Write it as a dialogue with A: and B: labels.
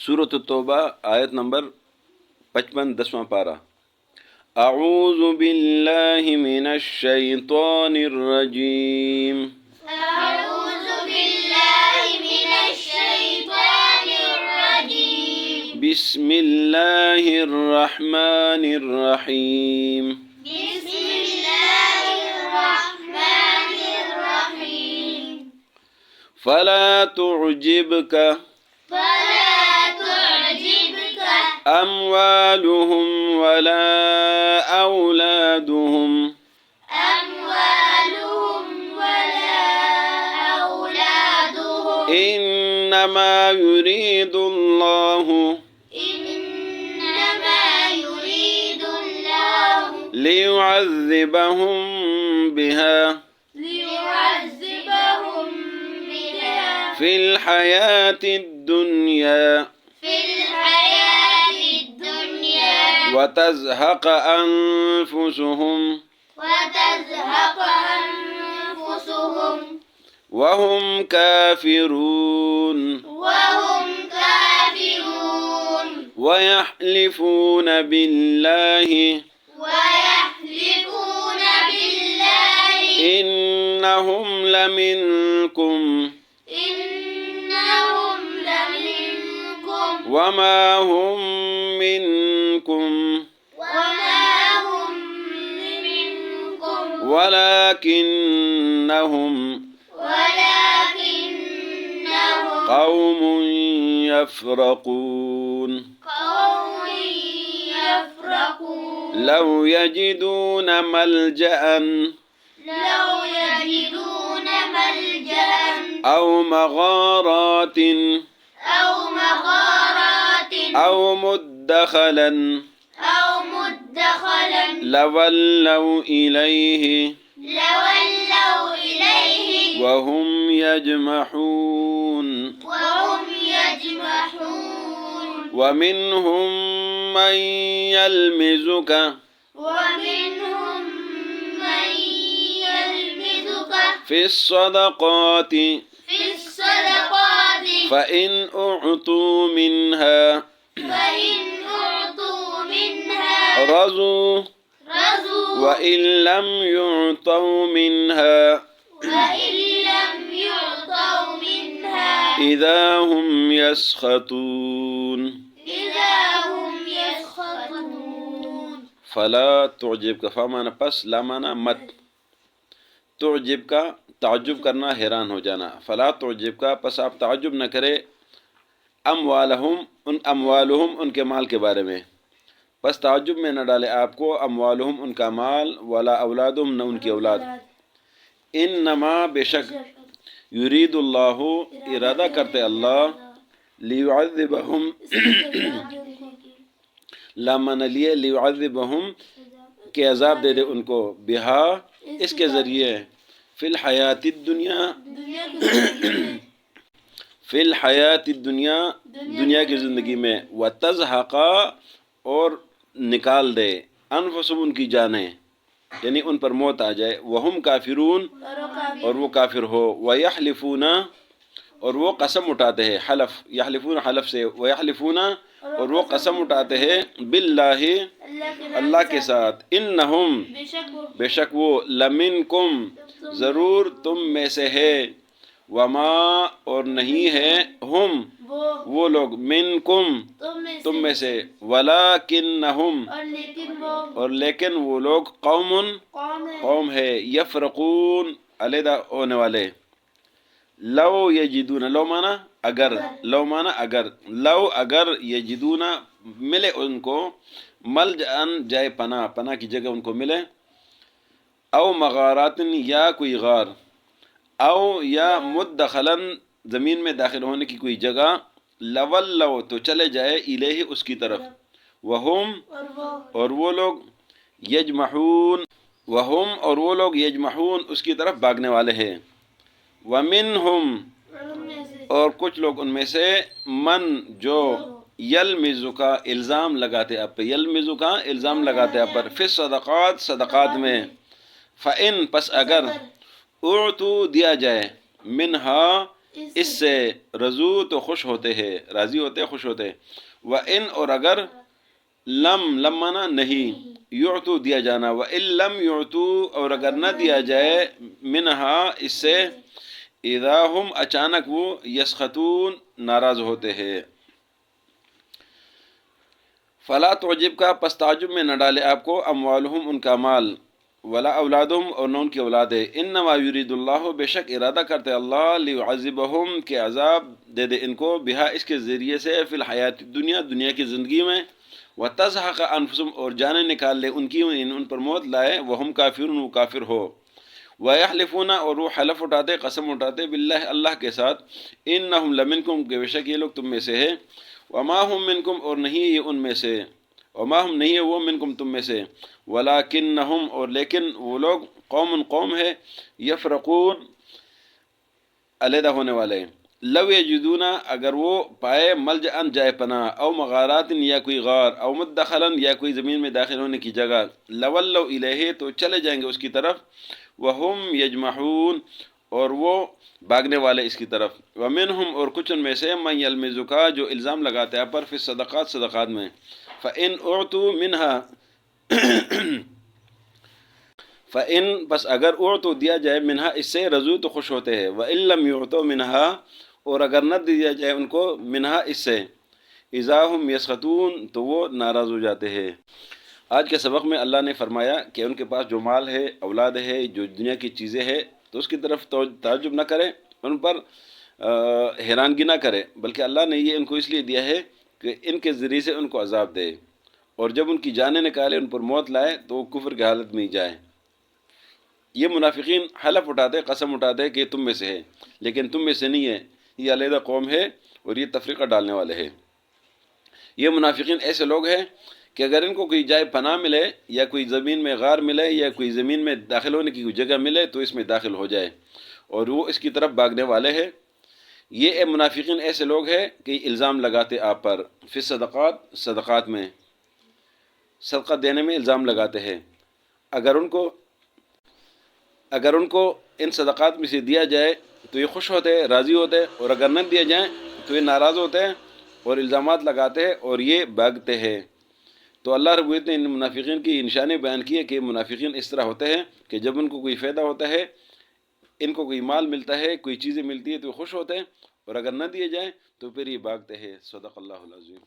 A: سورۃ التوبہ آیت نمبر 55 10واں پارہ۔ اعوذ باللہ من الشیطان الرجیم
B: أعوذ بالله من الشيطان الرجيم
A: بسم اللہ الرحمن الرحیم
B: بسم الله الرحمن الرحيم
A: فلا تعجبک اموالهم ولا اولادهم انما يريد الله ليعذبهم بها في الحياة الدنيا وتزهق أنفسهم وهم كافرون ويحلفون بالله إنهم لمنكم وما هم منكم ولكنهم قوم يفرقون لو يجدون ملجأ أو مغارات أو مدخلا لولوا إليه وهم يجمحون ومنهم من يلمزك في الصدقات فإن أعطوا منها رضوا وإن لم يعطوا منها إذا هم يسخطون فلا تعجب کا فامانا پس لامانا مت، تعجب کا تعجب کرنا، حیران ہو جانا، فلا تعجب کا پس آپ تعجب نہ کرے، اموالہم ان کے مال کے بارے میں، پس تعجب میں نہ ڈالے آپ کو اموالہم ان کا مال، ولا اولادہم نہ ان کی اولاد، انما بے شک یرید اللہ ارادہ کرتے اللہ، لیعذبہم لامن لیے لیعذبہم کہ عذاب دے دے ان کو، بہا اس کے ذریعے، فی الحیات الدنیا فی الحیات الدنیا دنیا کی زندگی میں، وتزہق اور نکال دے، انفسهم ان کی جانیں، یعنی ان پر موت آ جائے، وہم کافرون اور وہ کافر ہو، ویحلفون اور وہ قسم اٹھاتے ہیں، حلف یحلفون حلف سے، ویحلفون اور وہ قسم اٹھاتے ہیں، باللہ اللہ کے ساتھ، انہم بے شک وہ، لمنکم ضرور تم میں سے ہے، وما اور نہیں ہے، ہم وہ لوگ، منکم تم میں سے، ولیکنہم اور لیکن وہ لوگ، قوم ہے، یفرقون علیحدہ ہونے والے، لو یجدون لو مانا اگر، لو اگر یجدون ملے ان کو، ملجأن جائے پناہ کی جگہ ان کو ملے، او مغارات یا کوئی غار، او یا مدخلاً زمین میں داخل ہونے کی کوئی جگہ، لولو تو چلے جائے، الیہ اس کی طرف، وہم اور وہ لوگ، یجمحون اس کی طرف بھاگنے والے ہیں، ومنہم اور کچھ لوگ ان میں سے، من جو یلمزکا الزام لگاتے آپ پر، یلمزکا الزام لگاتے آپ پر، فی الصدقات صدقات میں، فَإِن پس اگر اعطو دیا جائے، منہا اس سے رضو تو خوش ہوتے ہیں، راضی ہوتے ہیں، خوش ہوتے ہیں۔ وَإِنْ اور اگر لم مانا نہیں، یعطو دیا جانا، وَإِن لم یعطو اور اگر نہ دیا جائے، منہا اس سے، اذا ہم اچانک وہ، یسخطون ناراض ہوتے ہیں۔ فلا تعجب کا پس تعجب میں نہ ڈالے آپ کو، اموالہم ان کا مال، ولا اولادہم اور نہ ان کی اولاد ہے، انما یرید اللہ بے شک ارادہ کرتے اللہ، لیعذبہم کہ عذاب دے دے ان کو، بہا اس کے ذریعے سے، فی الحیات الدنیا دنیا کی زندگی میں، وتزہق انفسہم اور جانیں نکال لے ان کی، ان پر موت لائے، وہم کافرون وہ کافر ہو، ویحلفون اور وہ حلف اٹھاتے، قسم اٹھاتے، باللہ اللہ کے ساتھ، انہم لمنکم کہ بے شک یہ لوگ تم میں سے ہے، وما ہم منکم اور نہیں یہ ان میں سے، وما ہم نہیں ہے وہ منکم تم میں سے، ولکنہم اور لیکن وہ لوگ، قوم ہے، یفرقون علیحدہ ہونے والے، لو یجدون اگر وہ پائے، ملجأن جائے پناہ، او مغارات یا کوئی غار، او مدخلاً یا کوئی زمین میں داخل ہونے کی جگہ، لولوا الیہ تو چلے جائیں گے اس کی طرف، وہم یجمحون اور وہ بھاگنے والے اس کی طرف، ومنہم اور کچھ ان میں سے، من یلمزک جو الزام لگاتے ہیں آپ پر، فی الصدقات صدقات میں، فإن اعطوا منها فإن بس اگر اعطوا دیا جائے، منہا اس سے، رضو تو خوش ہوتے ہیں، وإن لم یعطوا منہا اور اگر نہ دیا جائے ان کو، منہا اس سے، اذا ہم یسخطون تو وہ ناراض ہو جاتے ہیں۔ آج کے سبق میں اللہ نے فرمایا کہ ان کے پاس جو مال ہے، اولاد ہے، جو دنیا کی چیزیں ہے، تو اس کی طرف تعجب نہ کرے، ان پر حیرانگی نہ کرے، بلکہ اللہ نے یہ ان کو اس لیے دیا ہے کہ ان کے ذریعے سے ان کو عذاب دے، اور جب ان کی جانیں نکالے، ان پر موت لائے، تو وہ کفر کی حالت میں ہی جائے۔ یہ منافقین حلف اٹھاتے، قسم اٹھاتے کہ تم میں سے ہے، لیکن تم میں سے نہیں ہے، یہ علیحدہ قوم ہے اور یہ تفریقہ ڈالنے والے ہیں۔ یہ منافقین ایسے لوگ ہیں کہ اگر ان کو کوئی جائے پناہ ملے، یا کوئی زمین میں غار ملے، یا کوئی زمین میں داخل ہونے کی کوئی جگہ ملے، تو اس میں داخل ہو جائے، اور وہ اس کی طرف بھاگنے والے ہیں۔ یہ منافقین ایسے لوگ ہیں کہ الزام لگاتے آپ پر، فی صدقات صدقات میں، صدقہ دینے میں الزام لگاتے ہیں، اگر ان کو ان صدقات میں سے دیا جائے تو یہ خوش ہوتے ہیں، راضی ہوتے ہیں، اور اگر نہ دیا جائیں تو یہ ناراض ہوتے ہیں اور الزامات لگاتے ہیں اور یہ بھاگتے ہیں۔ تو اللہ رب العزت نے ان منافقین کی نشانی بیان کی ہے کہ منافقین اس طرح ہوتے ہیں کہ جب ان کو کوئی فائدہ ہوتا ہے، ان کو کوئی مال ملتا ہے، کوئی چیزیں ملتی ہے، تو خوش ہوتے ہیں، اور اگر نہ دیے جائیں تو پھر یہ بھاگتے ہیں۔ صدق اللہ العظیم۔